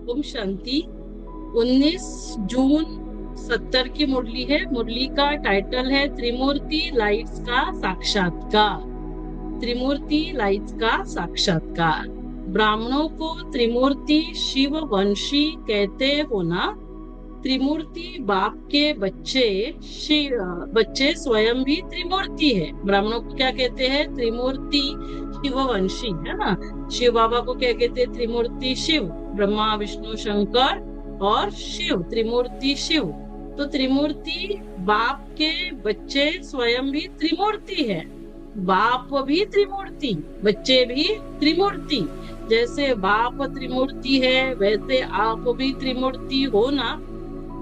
ओम शांति। 19 जून 70 की मुरली है। मुरली का टाइटल है त्रिमूर्ति लाइट्स का साक्षात्कार। त्रिमूर्ति लाइट्स का साक्षात्कार। ब्राह्मणों को त्रिमूर्ति शिव वंशी कहते हो ना। त्रिमूर्ति बाप के बच्चे शिव बच्चे स्वयं भी त्रिमूर्ति है। ब्राह्मणों को क्या कहते हैं? त्रिमूर्ति शिववंशी, है ना। शिव बाबा को क्या कहते हैं? त्रिमूर्ति शिव। ब्रह्मा विष्णु शंकर और शिव, त्रिमूर्ति शिव। तो त्रिमूर्ति बाप के बच्चे स्वयं भी त्रिमूर्ति है। बाप भी त्रिमूर्ति, बच्चे भी त्रिमूर्ति। जैसे बाप त्रिमूर्ति है वैसे आप भी त्रिमूर्ति हो ना।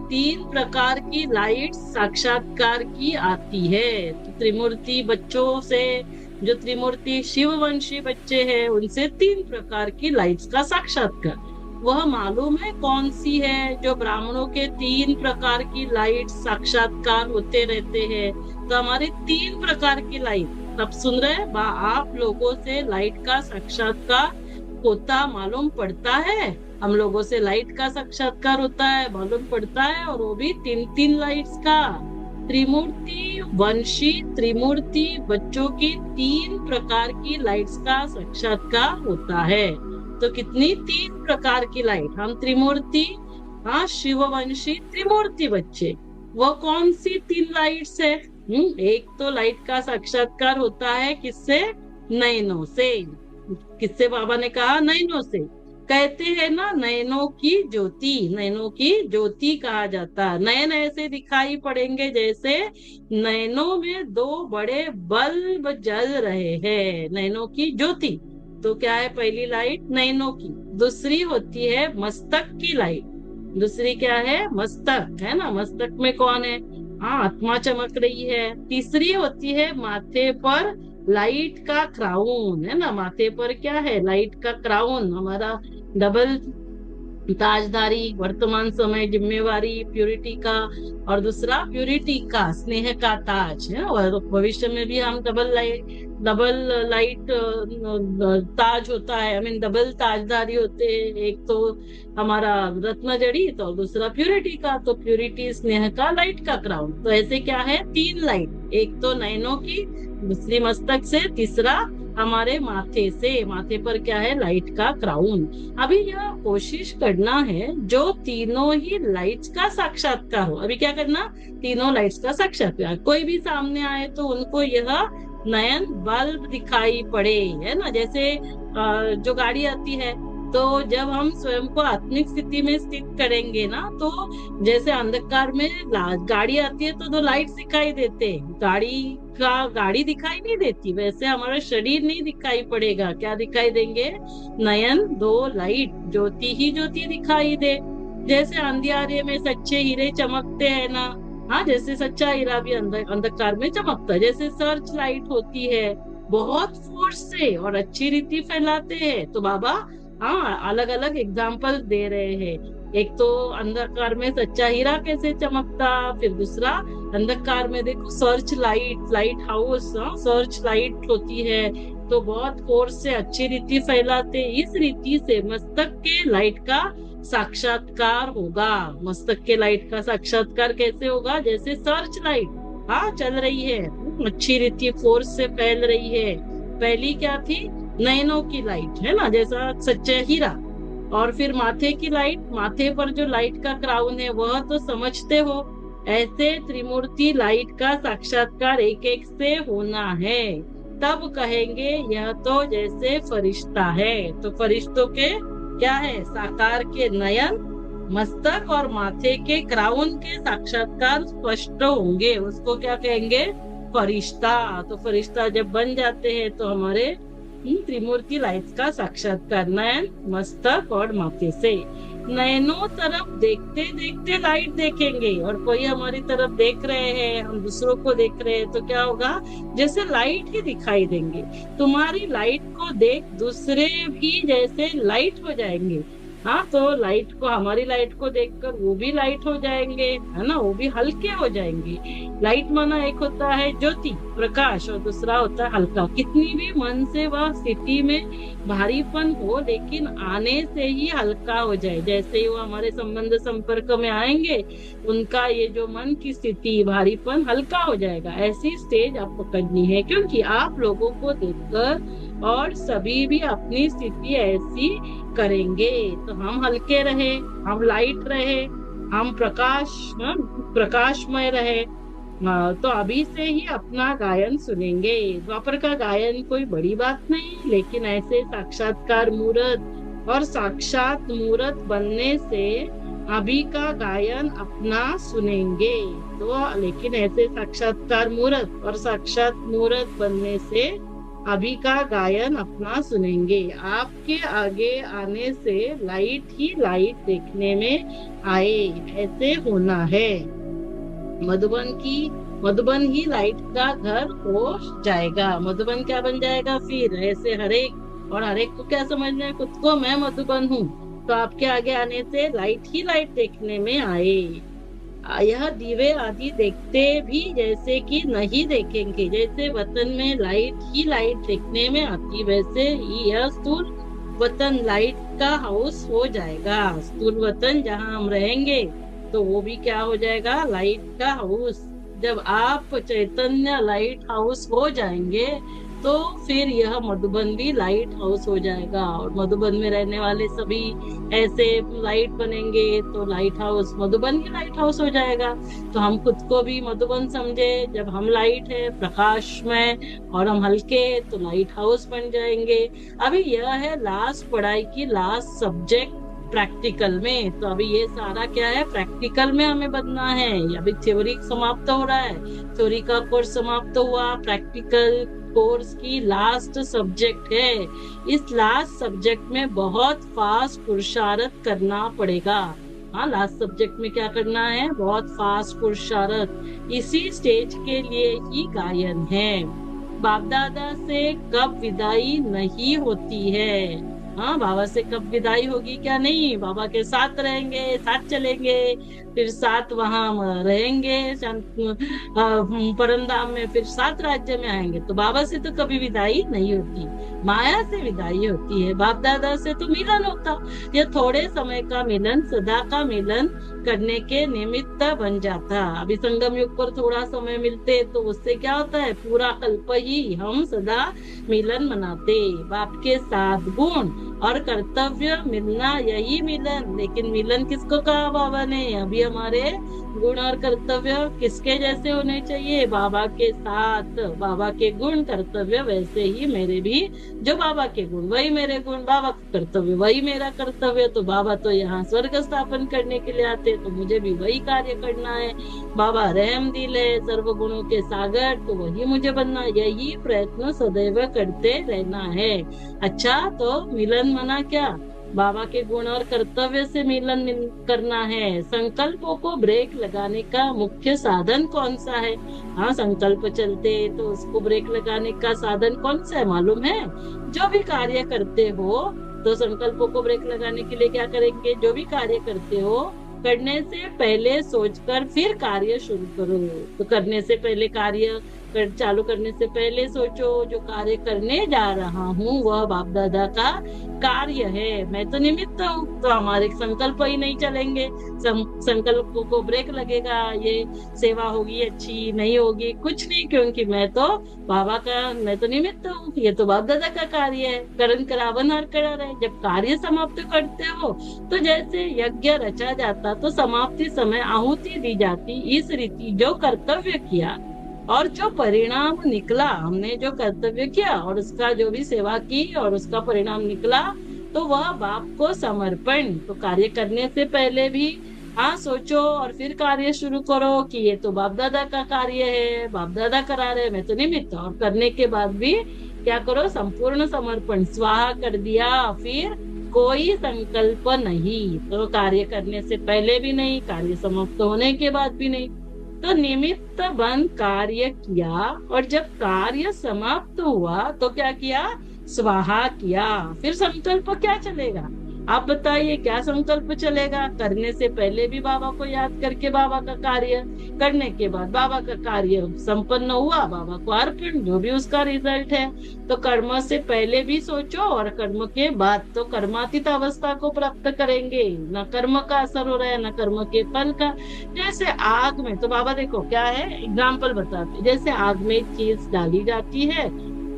3 प्रकार की लाइट साक्षात्कार की आती है। तो त्रिमूर्ति बच्चों से, जो त्रिमूर्ति शिववंशी बच्चे हैं, उनसे 3 प्रकार की लाइट्स का साक्षात्कार। वह मालूम है कौन सी है? जो ब्राह्मणों के 3 प्रकार की लाइट साक्षात्कार होते रहते हैं। तो हमारे 3 प्रकार की लाइट सब सुन रहे हैं। आप लोगों से लाइट का साक्षात्कार होता मालूम पड़ता है। हम लोगों से लाइट का साक्षात्कार होता है, मालूम पड़ता है, और वो भी 3 लाइट्स का। त्रिमूर्ति वंशी त्रिमूर्ति बच्चों की 3 प्रकार की लाइट्स का साक्षात्कार होता है। तो कितनी? 3 प्रकार की लाइट। हम त्रिमूर्ति, हाँ, शिववंशी त्रिमूर्ति बच्चे। वो कौन सी 3 लाइट्स है? एक तो लाइट का साक्षात्कार होता है किससे? नयनों से। किससे? बाबा ने कहा नयनों से। कहते हैं ना, नयनों की ज्योति, नयनों की ज्योति कहा जाता है। नयन ऐसे दिखाई पड़ेंगे जैसे नयनों में 2 बड़े बल्ब जल रहे हैं, नयनों की ज्योति। तो क्या है? पहली लाइट नयनों की। दूसरी होती है मस्तक की लाइट। दूसरी क्या है? मस्तक, है ना। मस्तक में कौन है? हाँ, आत्मा चमक रही है। तीसरी होती है माथे पर लाइट का क्राउन, है ना। माथे पर क्या है? लाइट का क्राउन, हमारा डबल ताजधारी, वर्तमान समय जिम्मेवारी प्यूरिटी का, और दूसरा प्यूरिटी का स्नेह का ताज है। और भविष्य में भी हम डबल लाइट ताज होता है, आई मीन डबल ताजधारी होते हैं। एक तो हमारा रत्न जड़ित और दूसरा प्यूरिटी का। तो प्यूरिटी स्नेह का, लाइट का क्राउन। तो ऐसे क्या है? 3 लाइट। एक तो नयनों की, दूसरी मस्तक से, तीसरा हमारे माथे से। माथे पर क्या है? लाइट का क्राउन। अभी यह कोशिश करना है जो तीनों ही लाइट्स का साक्षात्कार हो। अभी क्या करना? तीनों लाइट्स का साक्षात्कार। कोई भी सामने आए तो उनको यह नयन बल्ब दिखाई पड़े, है ना। जैसे जो गाड़ी आती है, तो जब हम स्वयं को आत्मिक स्थिति में स्थित करेंगे ना, तो जैसे अंधकार में गाड़ी आती है तो 2 लाइट दिखाई देते हैं। गाड़ी दिखाई नहीं देती, वैसे हमारा शरीर नहीं दिखाई पड़ेगा। क्या दिखाई देंगे? नयन 2 लाइट, ज्योति ही ज्योति दिखाई दे। जैसे अंधियारे में सच्चे हीरे चमकते हैं ना। हाँ, जैसे सच्चा हीरा भी अंधकार में चमकता है। जैसे सर्च लाइट होती है, बहुत फोर्स से और अच्छी रीति फैलाते हैं। तो बाबा, हाँ, अलग अलग एग्जाम्पल दे रहे हैं। एक तो अंधकार में सच्चा हीरा कैसे चमकता, फिर दूसरा अंधकार में देखो search light, light house, search light होती है, तो बहुत फोर्स से अच्छी रीति फैलाते। इस रीति से मस्तक के लाइट का साक्षात्कार होगा। मस्तक के लाइट का साक्षात्कार कैसे होगा? जैसे सर्च लाइट, हाँ, चल रही है, अच्छी रीति फोर्स से फैल रही है। पहली क्या थी? नयनों की लाइट, है ना, जैसा सच्चा हीरा। और फिर माथे की लाइट, माथे पर जो लाइट का क्राउन है वह तो समझते हो। ऐसे त्रिमूर्ति लाइट का साक्षात्कार एक एक से होना है। तब कहेंगे यह तो जैसे फरिश्ता है। तो फरिश्तों के क्या है? साकार के नयन, मस्तक और माथे के क्राउन के साक्षात्कार स्पष्ट होंगे। उसको क्या कहेंगे? फरिश्ता। तो फरिश्ता जब बन जाते हैं तो हमारे त्रिमूर्ति लाइट्स का साक्षात्कार नयन, मस्तक और माथे से। नयनों तरफ देखते देखते लाइट देखेंगे, और कोई हमारी तरफ देख रहे हैं, हम दूसरों को देख रहे हैं, तो क्या होगा? जैसे लाइट ही दिखाई देंगे। तुम्हारी लाइट को देख दूसरे भी जैसे लाइट हो जाएंगे। हाँ, तो लाइट को, हमारी लाइट को देखकर वो भी लाइट हो जाएंगे, है ना, वो भी हल्के हो जाएंगे। लाइट माना एक होता है ज्योति प्रकाश और दूसरा होता है हल्का। कितनी भी मन से वह स्थिति में भारीपन हो, लेकिन आने से ही हल्का हो जाए। जैसे ही वो हमारे संबंध संपर्क में आएंगे, उनका ये जो मन की स्थिति भारीपन हल्का हो जाएगा। ऐसी स्टेज आप पकड़नी है, क्योंकि आप लोगों को देखकर और सभी भी अपनी स्थिति ऐसी करेंगे। तो हम हल्के रहे, हम लाइट रहे, हम प्रकाशमय रहे। तो अभी से ही अपना गायन सुनेंगे। द्वापर का गायन कोई बड़ी बात नहीं, लेकिन ऐसे साक्षात्कार मूर्त और साक्षात मूर्त बनने से अभी का गायन अपना सुनेंगे। तो लेकिन ऐसे साक्षात्कार मूर्त और साक्षात मूर्त बनने से अभी का गायन अपना सुनेंगे। आपके आगे आने से लाइट ही लाइट देखने में आए, ऐसे होना है। मधुबन ही लाइट का घर हो जाएगा। मधुबन क्या बन जाएगा फिर? ऐसे हरेक, और हरेक को क्या समझना है? खुद को मैं मधुबन हूँ। तो आपके आगे आने से लाइट ही लाइट देखने में आए। यह दीवे आदि देखते भी जैसे कि नहीं देखेंगे। जैसे वतन में लाइट ही लाइट देखने में आती, वैसे ही यह स्थूल वतन लाइट का हाउस हो जाएगा। स्थूल वतन जहाँ हम रहेंगे, तो वो भी क्या हो जाएगा? लाइट का हाउस। जब आप चैतन्य लाइट हाउस हो जाएंगे, तो फिर यह मधुबन भी लाइट हाउस हो जाएगा, और मधुबन में रहने वाले सभी ऐसे लाइट बनेंगे, तो लाइट हाउस मधुबन ही लाइट हाउस हो जाएगा। तो हम खुद को भी मधुबन समझे। जब हम लाइट है, प्रकाश में, और हम हल्के, तो लाइट हाउस बन जाएंगे। अभी यह है लास्ट पढ़ाई की लास्ट सब्जेक्ट प्रैक्टिकल में। तो अभी ये सारा क्या है? प्रैक्टिकल में हमें बनना है। अभी थ्योरी समाप्त हो रहा है, थ्योरी का कोर्स समाप्त हुआ, प्रैक्टिकल कोर्स की लास्ट सब्जेक्ट है। इस लास्ट सब्जेक्ट में बहुत फास्ट पुरुषार्थ करना पड़ेगा। हाँ, लास्ट सब्जेक्ट में क्या करना है? बहुत फास्ट पुरुषार्थ। इसी स्टेज के लिए ही गायन है। बाप दादा से कब विदाई नहीं होती है? हाँ, बाबा से कब विदाई होगी? क्या नहीं, बाबा के साथ रहेंगे, साथ चलेंगे, फिर साथ वहां रहेंगे परम धाम में, फिर साथ राज्य में आएंगे। तो बाबा से तो कभी विदाई नहीं होती, माया से विदाई होती है। बाप दादा से तो मिलन होता, ये थोड़े समय का मिलन सदा का मिलन करने के निमित्त बन जाता। अभी संगम युग पर थोड़ा समय मिलते, तो उससे क्या होता है? पूरा कल्प ही हम सदा मिलन मनाते। बाप के साथ गुण और कर्तव्य मिलना, यही मिलन। लेकिन मिलन किसको कहा बाबा ने? अभी हमारे गुण और कर्तव्य किसके जैसे होने चाहिए? बाबा के साथ। बाबा के गुण कर्तव्य वैसे ही मेरे भी, जो बाबा के गुण वही मेरे गुण, बाबा का कर्तव्य वही मेरा कर्तव्य। तो बाबा तो यहाँ स्वर्ग स्थापन करने के लिए आते, तो मुझे भी वही कार्य करना है। बाबा रहम दिल है, सर्व गुणों के सागर, तो वही मुझे बनना। यही प्रयत्न सदैव करते रहना है। अच्छा, तो मिलन मना क्या? बाबा के गुण और कर्तव्य से मिलन करना है। संकल्पों को ब्रेक लगाने का मुख्य साधन कौन सा है? हाँ, संकल्प चलते, तो उसको ब्रेक लगाने का साधन कौन सा है मालूम है? जो भी कार्य करते हो, तो संकल्पों को ब्रेक लगाने के लिए क्या करेंगे? जो भी कार्य करते हो, करने से पहले सोचकर फिर कार्य शुरू करो। तो करने से पहले कार्य चालू करने से पहले सोचो, जो कार्य करने जा रहा हूँ वह बाप दादा का कार्य है, मैं तो निमित्त हूँ। तो हमारे संकल्प ही नहीं चलेंगे, संकल्पों को ब्रेक लगेगा। ये सेवा होगी, अच्छी नहीं होगी, कुछ नहीं, क्योंकि मैं तो बाबा का, मैं तो निमित्त हूँ। ये तो बाप दादा का कार्य है, करण करावन हर करा रहे। जब कार्य समाप्त करते हो, तो जैसे यज्ञ रचा जाता, तो समाप्ति समय आहुति दी जाती। इस रीति जो कर्तव्य किया और जो परिणाम निकला, हमने जो कर्तव्य किया और उसका जो भी सेवा की और उसका परिणाम निकला, तो वह बाप को समर्पण। तो कार्य करने से पहले भी हाँ सोचो, और फिर कार्य शुरू करो कि ये तो बाप दादा का कार्य है, बाप दादा करा रहे, मैं तो निमित्त। और करने के बाद भी क्या करो? संपूर्ण समर्पण, स्वाहा कर दिया, फिर कोई संकल्प नहीं। तो कार्य करने से पहले भी नहीं, कार्य समाप्त होने के बाद भी नहीं। तो निमित्त बन कार्य किया, और जब कार्य समाप्त हुआ तो क्या किया? स्वाहा किया। फिर संकल्प क्या चलेगा? आप बताइए क्या संकल्प चलेगा? करने से पहले भी बाबा को याद करके बाबा का कार्य, करने के बाद बाबा का कार्य संपन्न हुआ, बाबा को अर्पण, जो भी उसका रिजल्ट है। तो कर्म से पहले भी सोचो और कर्म के बाद तो कर्मातीत अवस्था को प्राप्त करेंगे। न कर्म का असर हो रहा है, न कर्म के फल का। जैसे आग में, तो बाबा देखो क्या है, एग्जाम्पल बताते, जैसे आग में चीज डाली जाती है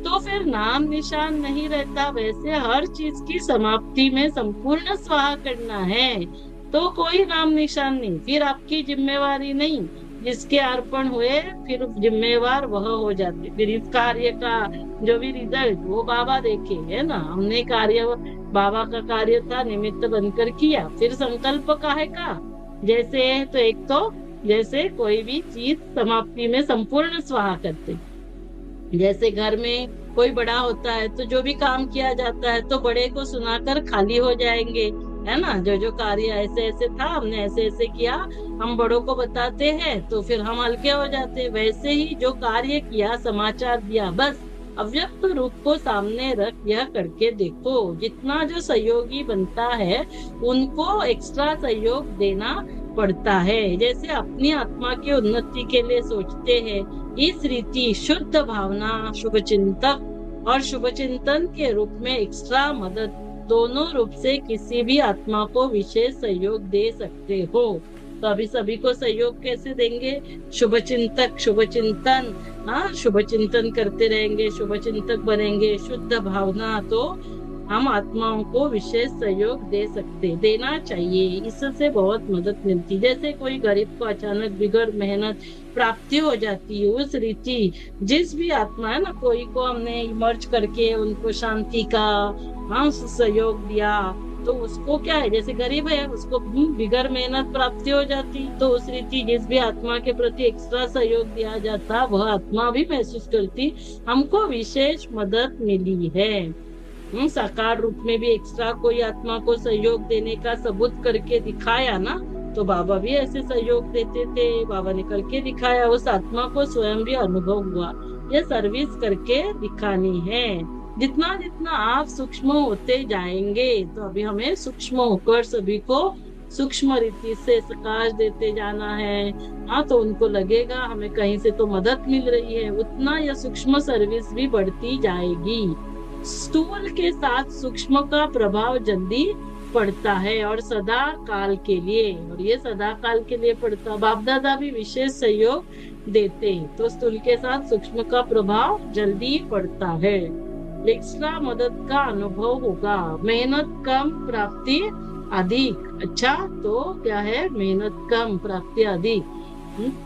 तो फिर नाम निशान नहीं रहता, वैसे हर चीज की समाप्ति में संपूर्ण स्वाहा करना है। तो कोई नाम निशान नहीं, फिर आपकी जिम्मेवारी नहीं, जिसके अर्पण हुए फिर जिम्मेवार वह हो जाते। फिर इस कार्य का जो भी रिजल्ट वो बाबा देखे, है ना। हमने कार्य, बाबा का कार्य था, निमित्त बनकर किया, फिर संकल्प काहे का? जैसे तो एक तो जैसे कोई भी चीज समाप्ति में संपूर्ण स्वाहा करते, जैसे घर में कोई बड़ा होता है तो जो भी काम किया जाता है तो बड़े को सुनाकर खाली हो जाएंगे, है ना। जो जो कार्य ऐसे ऐसे था, हमने ऐसे ऐसे किया, हम बड़ों को बताते हैं तो फिर हम हल्के हो जाते हैं। वैसे ही जो कार्य किया, समाचार दिया, बस अव्यक्त रूप को सामने रख यह करके देखो। जितना जो सहयोगी बनता है उनको एक्स्ट्रा सहयोग देना पड़ता है। जैसे अपनी आत्मा की उन्नति के लिए सोचते हैं, इस रीति शुद्ध भावना, शुभ चिंतक और शुभ चिंतन के रूप में एक्स्ट्रा मदद, दोनों रूप से किसी भी आत्मा को विशेष सहयोग दे सकते हो। तो अभी सभी को सहयोग कैसे देंगे? शुभ चिंतक, शुभ चिंतन, हाँ, शुभ चिंतन करते रहेंगे, शुभ चिंतक बनेंगे, शुद्ध भावना, तो हम आत्माओं को विशेष सहयोग दे सकते, देना चाहिए। इससे बहुत मदद मिलती। जैसे कोई गरीब को अचानक बिगड़ मेहनत प्राप्ति हो जाती है, उस रीति जिस भी आत्मा है ना, कोई को हमने इमर्ज करके उनको शांति का, हाँ, सहयोग दिया, तो उसको क्या है, जैसे गरीब है उसको बिगड़ मेहनत प्राप्ति हो जाती। तो उस रीति जिस भी आत्मा के प्रति एक्स्ट्रा सहयोग दिया जाता, वह आत्मा भी महसूस करती हमको विशेष मदद मिली है। साकार रूप में भी एक्स्ट्रा कोई आत्मा को सहयोग देने का सबूत करके दिखाया ना, तो बाबा भी ऐसे सहयोग देते थे, बाबा ने करके दिखाया, उस आत्मा को स्वयं भी अनुभव हुआ। ये सर्विस करके दिखानी है। जितना जितना आप सूक्ष्म होते जाएंगे, तो अभी हमें सूक्ष्म होकर सभी को सूक्ष्म रीति से प्रकाश देते जाना है। हाँ, तो उनको लगेगा हमें कहीं से तो मदद मिल रही है, उतना यह सूक्ष्म सर्विस भी बढ़ती जाएगी। स्थूल के साथ सूक्ष्म का प्रभाव जल्दी पड़ता है और सदा काल के लिए, और ये सदा काल के लिए पड़ता। बाप दादा भी विशेष सहयोग देते, तो स्थूल के साथ सूक्ष्म का प्रभाव जल्दी पड़ता है। एक्स्ट्रा मदद का अनुभव होगा। मेहनत कम, प्राप्ति अधिक। अच्छा, तो क्या है? मेहनत कम, प्राप्ति अधिक।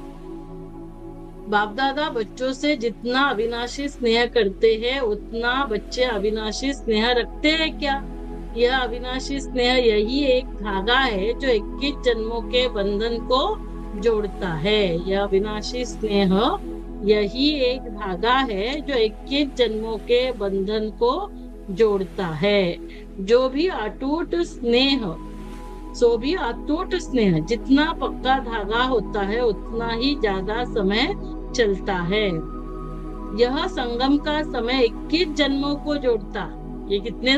बाप दादा बच्चों से जितना अविनाशी स्नेह करते हैं, उतना बच्चे अविनाशी स्नेह रखते हैं क्या? यह अविनाशी स्नेह यही एक धागा है जो 21 जन्मों के बंधन को जोड़ता है। यह अविनाशी स्नेह यही एक धागा है जो 21 जन्मों के बंधन को जोड़ता है। जो भी अटूट स्नेह, सो भी अटूट स्नेह, जितना पक्का धागा होता है उतना ही ज्यादा समय चलता है। यह संगम का समय 21 जन्मों को जोड़ता। ये कितने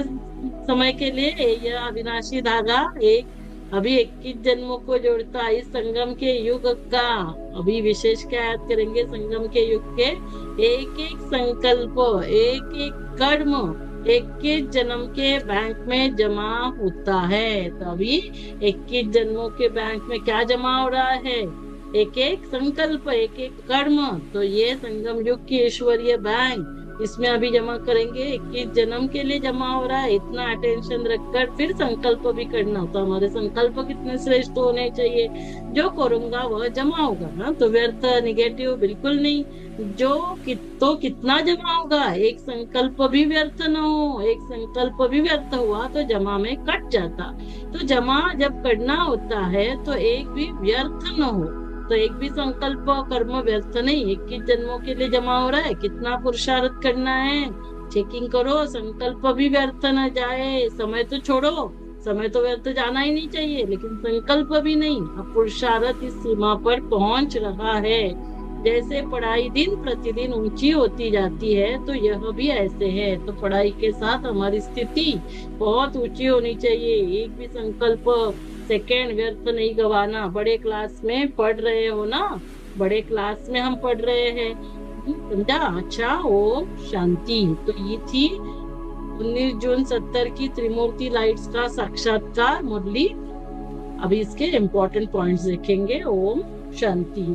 समय के लिए? यह अविनाशी धागा एक अभी 21 जन्मों को जोड़ता। इस संगम के युग का अभी विशेष क्या याद करेंगे? संगम के युग के एक एक संकल्प, एक एक कर्म 21 जन्म के बैंक में जमा होता है। तो अभी 21 जन्मों के बैंक में क्या जमा हो रहा है? एक एक संकल्प, एक एक कर्म। तो ये संगम युग की ईश्वरीय बैंक, इसमें अभी जमा करेंगे। 21 जन्म के लिए जमा हो रहा है। इतना अटेंशन रखकर फिर संकल्प भी करना। तो हमारे संकल्प कितने श्रेष्ठ होने चाहिए? जो करूंगा वह जमा होगा ना, तो व्यर्थ निगेटिव बिल्कुल नहीं। तो कितना जमा होगा? एक संकल्प भी व्यर्थ न हो। एक संकल्प भी व्यर्थ हुआ तो जमा में कट जाता। तो जमा जब करना होता है तो एक भी व्यर्थ न हो। तो एक भी संकल्प कर्म व्यर्थ नहीं। 21 जन्मों के लिए जमा हो रहा है, कितना पुरुषार्थ करना है, चेकिंग करो, संकल्प भी व्यर्थ न जाए। समय तो छोड़ो, समय तो व्यर्थ जाना ही नहीं चाहिए, लेकिन संकल्प भी नहीं। अब पुरुषार्थ इस सीमा पर पहुंच रहा है। जैसे पढ़ाई दिन प्रतिदिन ऊंची होती जाती है, तो यह भी ऐसे है। तो पढ़ाई के साथ हमारी स्थिति बहुत ऊंची होनी चाहिए। एक भी संकल्प सेकेंड व्यर्थ नहीं गवाना। बड़े क्लास में पढ़ रहे हो ना, बड़े क्लास में हम पढ़ रहे हैं, समझा? अच्छा, ओम शांति। तो ये थी 19 जून 70 की त्रिमूर्ति लाइट्स का साक्षात्कार मुरली। अभी इसके इम्पोर्टेंट पॉइंट्स देखेंगे। ओम शांति।